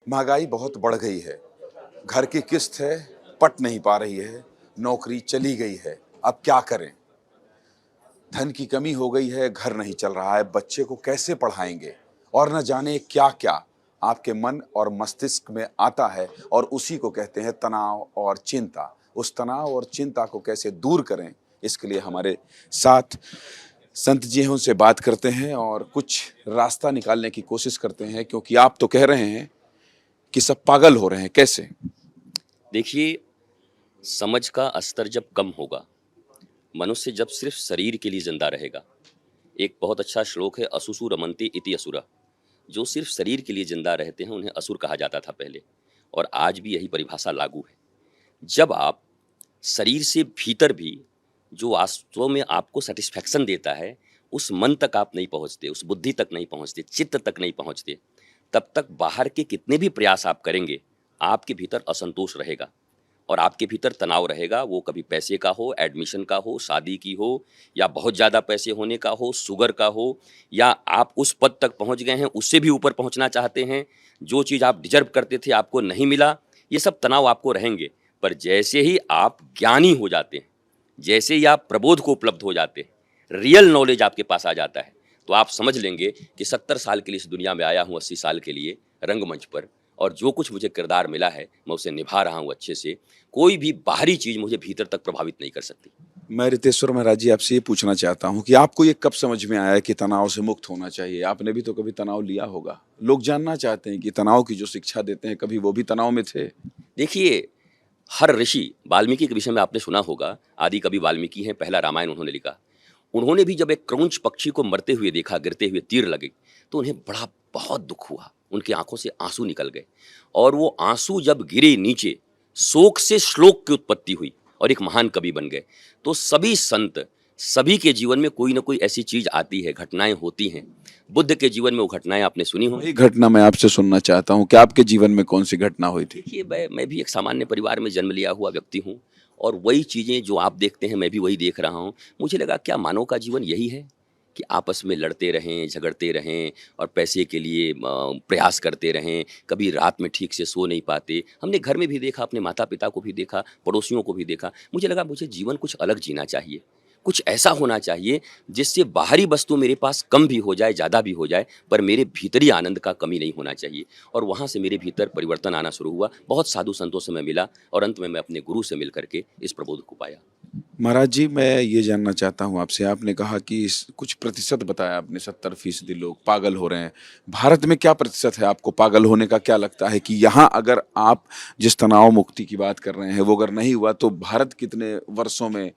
महंगाई बहुत बढ़ गई है। घर की किस्त है, पट नहीं पा रही है। नौकरी चली गई है, अब क्या करें? धन की कमी हो गई है, घर नहीं चल रहा है, बच्चे को कैसे पढ़ाएंगे? और न जाने क्या-क्या आपके मन और मस्तिष्क में आता है और उसी को कहते हैं तनाव और चिंता। उस तनाव और चिंता को कैसे दूर करें, इसके लिए हमारे साथ संत जी हैं, उनसे बात करते हैं और कुछ रास्ता निकालने की कोशिश करते हैं, क्योंकि आप तो कह रहे हैं कि सब पागल हो रहे हैं, कैसे? देखिए, समझ का स्तर जब कम होगा, मनुष्य जब सिर्फ शरीर के लिए जिंदा रहेगा। एक बहुत अच्छा श्लोक है, असुसु रमन्ते इति असुरा। जो सिर्फ शरीर के लिए जिंदा रहते हैं उन्हें असुर कहा जाता था पहले, और आज भी यही परिभाषा लागू है। जब आप शरीर से भीतर भी जो वास्तव में आपको सेटिस्फैक्शन देता है, उस मन तक आप नहीं पहुंचते, उस बुद्धि तक नहीं पहुंचते, चित्त तक नहीं पहुंचते, तब तक बाहर के कितने भी प्रयास आप करेंगे, आपके भीतर असंतोष रहेगा और आपके भीतर तनाव रहेगा। वो कभी पैसे का हो, एडमिशन का हो, शादी की हो, या बहुत ज़्यादा पैसे होने का हो, शुगर का हो, या आप उस पद तक पहुंच गए हैं, उससे भी ऊपर पहुंचना चाहते हैं, जो चीज़ आप डिजर्व करते थे आपको नहीं मिला। ये सब तनाव आपको रहेंगे। पर जैसे ही आप ज्ञानी हो जाते हैं, जैसे ही आप प्रबोध को उपलब्ध हो जाते हैं, रियल नॉलेज आपके पास आ जाता है, तो आप समझ लेंगे कि 70 साल के लिए इस दुनिया में आया हूँ, 80 साल के लिए रंगमंच पर, और जो कुछ मुझे किरदार मिला है मैं उसे निभा रहा हूँ अच्छे से। कोई भी बाहरी चीज़ मुझे भीतर तक प्रभावित नहीं कर सकती। मैं रितेश्वर महाराज जी आपसे ये पूछना चाहता हूँ कि आपको ये कब समझ में आया कि तनाव से मुक्त होना चाहिए? आपने भी तो कभी तनाव लिया होगा। लोग जानना चाहते हैं कि तनाव की जो शिक्षा देते हैं, कभी वो भी तनाव में थे? देखिए, हर ऋषि, वाल्मीकि के विषय में आपने सुना होगा, आदि कवि वाल्मीकि हैं, पहला रामायण उन्होंने लिखा। उन्होंने भी जब एक क्रौंच पक्षी को मरते हुए देखा, गिरते हुए तीर लगे, तो उन्हें बड़ा बहुत दुख हुआ। उनकी आंखों से आंसू निकल गए, और वो आंसू जब गिरे नीचे, शोक से श्लोक की उत्पत्ति हुई और एक महान कवि बन गए। तो सभी संत, सभी के जीवन में कोई ना कोई ऐसी चीज आती है, घटनाएं होती हैं। बुद्ध के जीवन में वो घटनाएं आपने सुनी होंगी। वही घटना मैं आपसे सुनना चाहता हूँ कि आपके जीवन में कौन-सी घटना हुई थी? देखिए, मैं भी एक सामान्य परिवार में जन्म लिया हुआ व्यक्ति हूँ, और वही चीज़ें जो आप देखते हैं मैं भी वही देख रहा हूँ। मुझे लगा, क्या मानव का जीवन यही है कि आपस में लड़ते रहें, झगड़ते रहें और पैसे के लिए प्रयास करते रहें, कभी रात में ठीक से सो नहीं पाते। हमने घर में भी देखा, अपने माता पिता को भी देखा, पड़ोसियों को भी देखा। मुझे लगा मुझे जीवन कुछ अलग जीना चाहिए, कुछ ऐसा होना चाहिए जिससे बाहरी वस्तु मेरे पास कम भी हो जाए, ज़्यादा भी हो जाए, पर मेरे भीतरी आनंद का कमी नहीं होना चाहिए। और वहाँ से मेरे भीतर परिवर्तन आना शुरू हुआ। बहुत साधु संतों से मैं मिला, और अंत में मैं अपने गुरु से मिल करके इस प्रबोध को पाया। महाराज जी, मैं ये जानना चाहता हूँ आपसे, आपने कहा कि कुछ प्रतिशत बताया आपने, 70% लोग पागल हो रहे हैं। भारत में क्या प्रतिशत है आपको पागल होने का? क्या लगता है कि यहाँ अगर आप जिस तनाव मुक्ति की बात कर रहे हैं वो अगर नहीं हुआ तो भारत कितने वर्षों में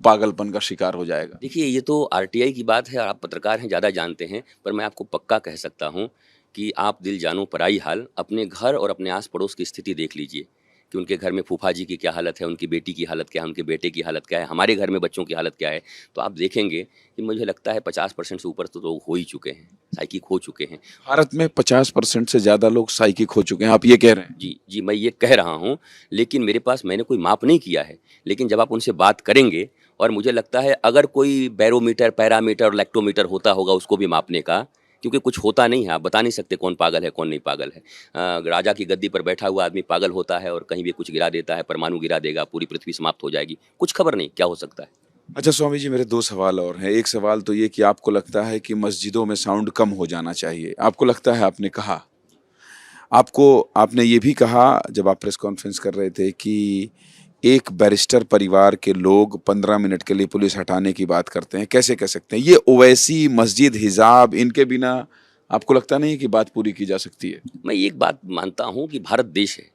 पागलपन का शिकार हो जाएगा? देखिए, ये तो आरटीआई की बात है, आप पत्रकार हैं, ज़्यादा जानते हैं, पर मैं आपको पक्का कह सकता हूँ कि आप दिल जानो पराई हाल, अपने घर और अपने आस पड़ोस की स्थिति देख लीजिए कि उनके घर में फूफा जी की क्या हालत है, उनकी बेटी की हालत क्या है, उनके बेटे की हालत क्या है, हमारे घर में बच्चों की हालत क्या है। तो आप देखेंगे कि मुझे लगता है 50% से ऊपर तो लोग हो ही चुके हैं, साइकिक हो चुके हैं। भारत में 50% से ज़्यादा लोग साइकिक हो चुके हैं, आप ये कह रहे हैं? जी, जी, मैं ये कह रहा हूँ, लेकिन मेरे पास, मैंने कोई माप नहीं किया है, लेकिन जब आप उनसे बात करेंगे, और मुझे लगता है अगर कोई बैरोमीटर, पैरामीटर और लैक्टोमीटर होता होगा उसको भी मापने का, क्योंकि कुछ होता नहीं है, आप बता नहीं सकते कौन पागल है, कौन नहीं पागल है। राजा की गद्दी पर बैठा हुआ आदमी पागल होता है और कहीं भी कुछ गिरा देता है, परमाणु गिरा देगा, पूरी पृथ्वी समाप्त हो जाएगी, कुछ खबर नहीं क्या हो सकता है। अच्छा स्वामी जी, मेरे 2 सवाल और हैं। एक सवाल तो ये कि आपको लगता है कि मस्जिदों में साउंड कम हो जाना चाहिए, आपको लगता है? आपने कहा, आपने ये भी कहा जब आप प्रेस कॉन्फ्रेंस कर रहे थे कि एक बैरिस्टर परिवार के लोग 15 मिनट के लिए पुलिस हटाने की बात करते हैं, कैसे कह सकते हैं? ये ओवैसी, मस्जिद, हिजाब, इनके बिना आपको लगता नहीं है कि बात पूरी की जा सकती है? मैं एक बात मानता हूँ कि भारत देश है,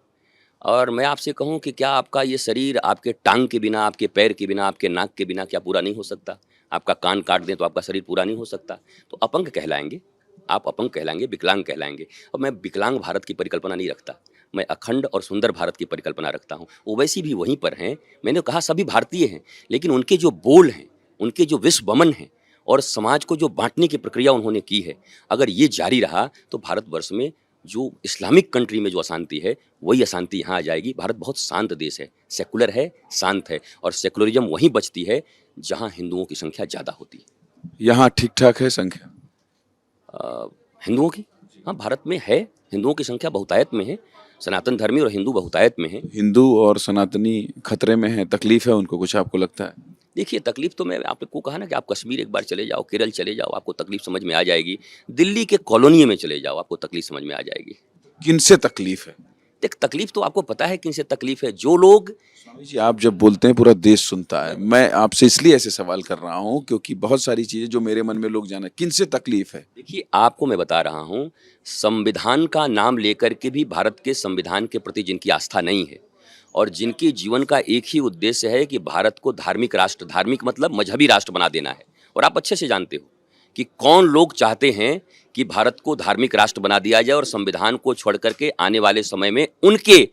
और मैं आपसे कहूँ कि क्या आपका ये शरीर आपके टाँग के बिना, आपके पैर के बिना, आपके नाक के बिना क्या पूरा नहीं हो सकता? आपका कान काट दें तो आपका शरीर पूरा नहीं हो सकता? तो अपंग कहलाएँगे, आप अपंग कहलाएँगे, विकलांग कहलाएँगे। और मैं विकलांग भारत की परिकल्पना नहीं रखता, मैं अखंड और सुंदर भारत की परिकल्पना रखता हूँ। ओवैसी भी वहीं पर हैं, मैंने कहा सभी भारतीय हैं, लेकिन उनके जो बोल हैं, उनके जो विश्व वमन हैं, और समाज को जो बाँटने की प्रक्रिया उन्होंने की है, अगर ये जारी रहा तो भारतवर्ष में जो इस्लामिक कंट्री में जो अशांति है, वही अशांति यहाँ आ जाएगी। भारत बहुत शांत देश है, सेकुलर है, शांत है, और सेकुलरिज्म वहीं बचती है जहाँ हिंदुओं की संख्या ज़्यादा होती है। यहाँ ठीक-ठाक है संख्या? अ, हिंदुओं की, हाँ, भारत में है, हिंदुओं की संख्या बहुतायत में है, सनातन धर्मी और हिंदू बहुतायत में है। हिंदू और सनातनी खतरे में है, तकलीफ है उनको कुछ, आपको लगता है? देखिए तकलीफ तो मैं आपको कहा ना कि आप कश्मीर एक बार चले जाओ, केरल चले जाओ, आपको तकलीफ समझ में आ जाएगी। दिल्ली के कॉलोनी में चले जाओ, आपको तकलीफ समझ में आ जाएगी। किनसे तकलीफ है? देख तकलीफ तो आपको पता है किनसे तकलीफ है, जो लोग स्वामी जी, आप जब बोलते हैं पूरा देश सुनता है। मैं आपसे इसलिए ऐसे सवाल कर रहा हूँ क्योंकि बहुत सारी चीजें जो मेरे मन में लोग जाना, किनसे तकलीफ है? देखिए आपको मैं बता रहा हूँ, संविधान का नाम लेकर के भी भारत के संविधान के प्रति जिनकी आस्था नहीं है और जिनके जीवन का एक ही उद्देश्य है कि भारत को धार्मिक राष्ट्र, धार्मिक मतलब मजहबी राष्ट्र बना देना है। और आप अच्छे से जानते हो कि कौन लोग चाहते हैं कि भारत को धार्मिक राष्ट्र बना दिया जाए और संविधान को छोड़ करके आने वाले समय में उनके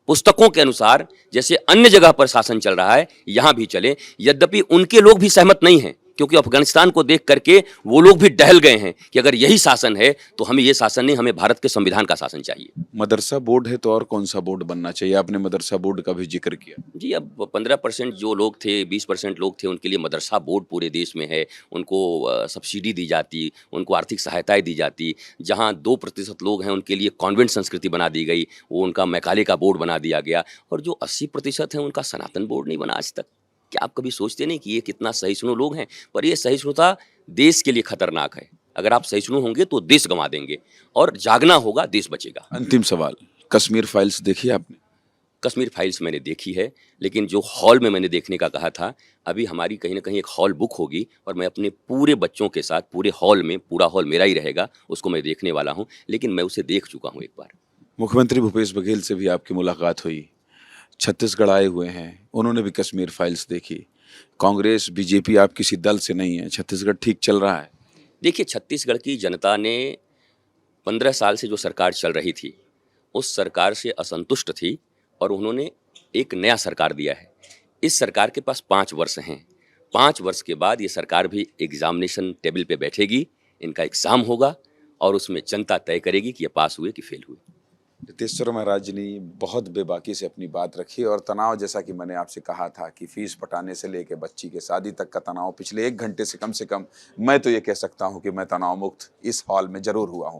पुस्तकों के अनुसार जैसे अन्य जगह पर शासन चल रहा है यहां भी चले। यद्यपि उनके लोग भी सहमत नहीं हैं, क्योंकि अफगानिस्तान को देख करके वो लोग भी डहल गए हैं कि अगर यही शासन है तो हमें ये शासन नहीं, हमें भारत के संविधान का शासन चाहिए। मदरसा बोर्ड है तो और कौन सा बोर्ड बनना चाहिए? आपने मदरसा बोर्ड का भी जिक्र किया। जी, अब 15% जो लोग थे, 20% लोग थे, उनके लिए मदरसा बोर्ड पूरे देश में है। उनको सब्सिडी दी जाती, उनको आर्थिक सहायताएँ दी जाती। जहाँ 2% लोग हैं, उनके लिए कॉन्वेंट संस्कृति बना दी गई, वो उनका मैकाले का बोर्ड बना दिया गया। और जो 80% हैं, उनका सनातन बोर्ड नहीं बना आज तक। क्या आप कभी सोचते नहीं कि ये कितना सहिष्णु लोग हैं? पर ये सहिष्णुता देश के लिए खतरनाक है। अगर आप सहिष्णु होंगे तो देश गँवा देंगे और जागना होगा, देश बचेगा। अंतिम सवाल, कश्मीर फाइल्स देखी आपने? कश्मीर फाइल्स मैंने देखी है, लेकिन जो हॉल में मैंने देखने का कहा था, अभी हमारी कहीं न कहीं एक हॉल बुक होगी और मैं अपने पूरे बच्चों के साथ पूरे हॉल में, पूरा हॉल मेरा ही रहेगा, उसको मैं देखने वाला हूँ, लेकिन मैं उसे देख चुका हूँ एक बार। मुख्यमंत्री भूपेश बघेल से भी आपकी मुलाकात हुई, छत्तीसगढ़ आए हुए हैं, उन्होंने भी कश्मीर फाइल्स देखी। कांग्रेस बीजेपी आप किसी दल से नहीं है, छत्तीसगढ़ ठीक चल रहा है? देखिए, छत्तीसगढ़ की जनता ने 15 साल से जो सरकार चल रही थी, उस सरकार से असंतुष्ट थी और उन्होंने एक नया सरकार दिया है। इस सरकार के पास 5 वर्ष हैं। 5 वर्ष के बाद ये सरकार भी एग्ज़ामिनेशन टेबल पे बैठेगी, इनका एग्ज़ाम होगा और उसमें जनता तय करेगी कि ये पास हुए कि फेल हुए। नितेश्वर महाराज जी ने बहुत बेबाकी से अपनी बात रखी और तनाव, जैसा कि मैंने आपसे कहा था कि फीस पटाने से लेकर बच्ची के शादी तक का तनाव पिछले 1 घंटे से कम मैं तो ये कह सकता हूँ कि मैं तनाव मुक्त इस हॉल में जरूर हुआ हूँ।